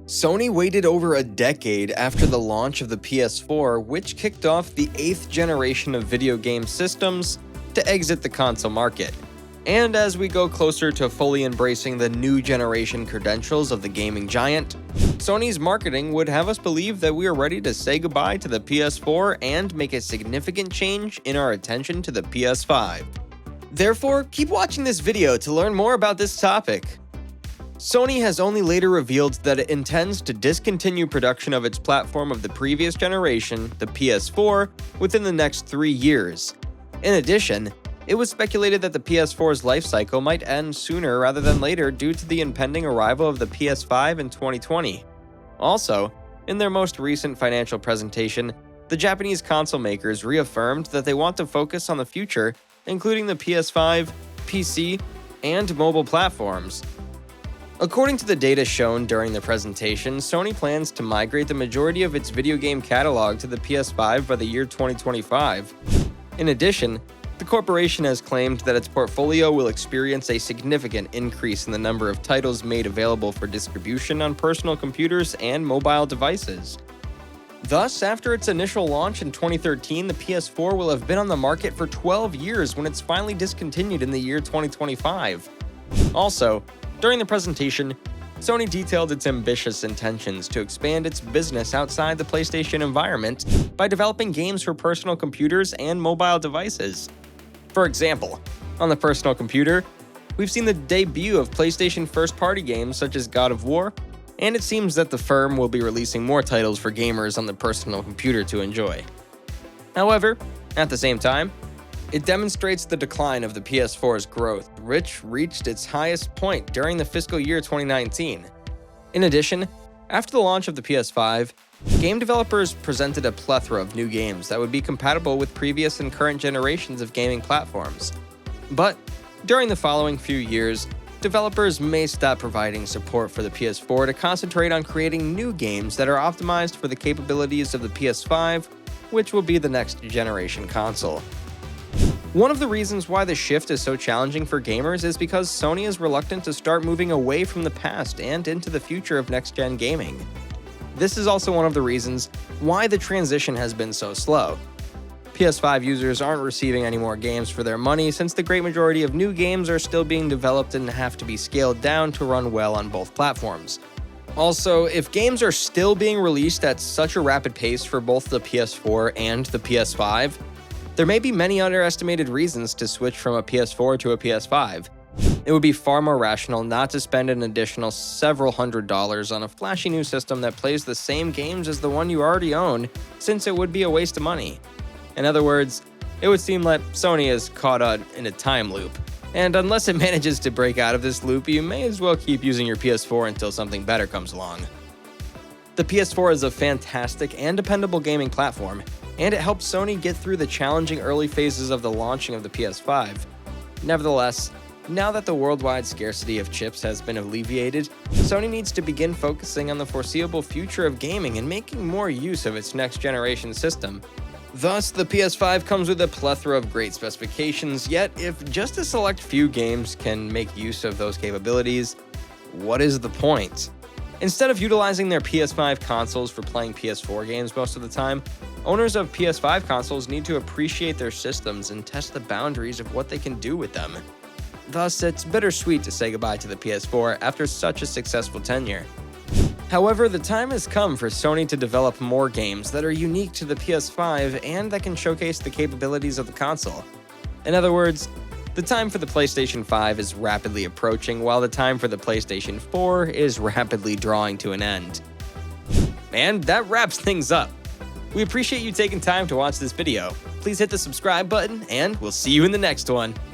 Sony waited over a decade after the launch of the PS4, which kicked off the 8th generation of video game systems, to exit the console market. And as we go closer to fully embracing the new generation credentials of the gaming giant, Sony's marketing would have us believe that we are ready to say goodbye to the PS4 and make a significant change in our attention to the PS5. Therefore, keep watching this video to learn more about this topic. Sony has only later revealed that it intends to discontinue production of its platform of the previous generation, the PS4, within the next 3 years. In addition, it was speculated that the PS4's life cycle might end sooner rather than later due to the impending arrival of the PS5 in 2020. Also, in their most recent financial presentation, the Japanese console makers reaffirmed that they want to focus on the future, including the PS5, PC, and mobile platforms. According to the data shown during the presentation, Sony plans to migrate the majority of its video game catalog to the PS5 by the year 2025. In addition, the corporation has claimed that its portfolio will experience a significant increase in the number of titles made available for distribution on personal computers and mobile devices. Thus, after its initial launch in 2013, the PS4 will have been on the market for 12 years when it's finally discontinued in the year 2025. Also, during the presentation, Sony detailed its ambitious intentions to expand its business outside the PlayStation environment by developing games for personal computers and mobile devices. For example, on the personal computer, we've seen the debut of PlayStation first-party games such as God of War, and it seems that the firm will be releasing more titles for gamers on the personal computer to enjoy. However, at the same time, it demonstrates the decline of the PS4's growth, which reached its highest point during the fiscal year 2019. In addition, after the launch of the PS5, game developers presented a plethora of new games that would be compatible with previous and current generations of gaming platforms. But during the following few years, developers may stop providing support for the PS4 to concentrate on creating new games that are optimized for the capabilities of the PS5, which will be the next generation console. One of the reasons why the shift is so challenging for gamers is because Sony is reluctant to start moving away from the past and into the future of next-gen gaming. This is also one of the reasons why the transition has been so slow. PS5 users aren't receiving any more games for their money since the great majority of new games are still being developed and have to be scaled down to run well on both platforms. Also, if games are still being released at such a rapid pace for both the PS4 and the PS5, there may be many underestimated reasons to switch from a PS4 to a PS5. It would be far more rational not to spend an additional several $100s on a flashy new system that plays the same games as the one you already own, since it would be a waste of money. In other words, it would seem like Sony is caught in a time loop, and unless it manages to break out of this loop, you may as well keep using your PS4 until something better comes along. The PS4 is a fantastic and dependable gaming platform, and it helped Sony get through the challenging early phases of the launching of the PS5. Nevertheless, now that the worldwide scarcity of chips has been alleviated, Sony needs to begin focusing on the foreseeable future of gaming and making more use of its next-generation system. Thus, the PS5 comes with a plethora of great specifications, yet if just a select few games can make use of those capabilities, what is the point? Instead of utilizing their PS5 consoles for playing PS4 games most of the time, owners of PS5 consoles need to appreciate their systems and test the boundaries of what they can do with them. Thus, it's bittersweet to say goodbye to the PS4 after such a successful tenure. However, the time has come for Sony to develop more games that are unique to the PS5 and that can showcase the capabilities of the console. In other words, the time for the PlayStation 5 is rapidly approaching, while the time for the PlayStation 4 is rapidly drawing to an end. And that wraps things up. We appreciate you taking time to watch this video. Please hit the subscribe button, and we'll see you in the next one.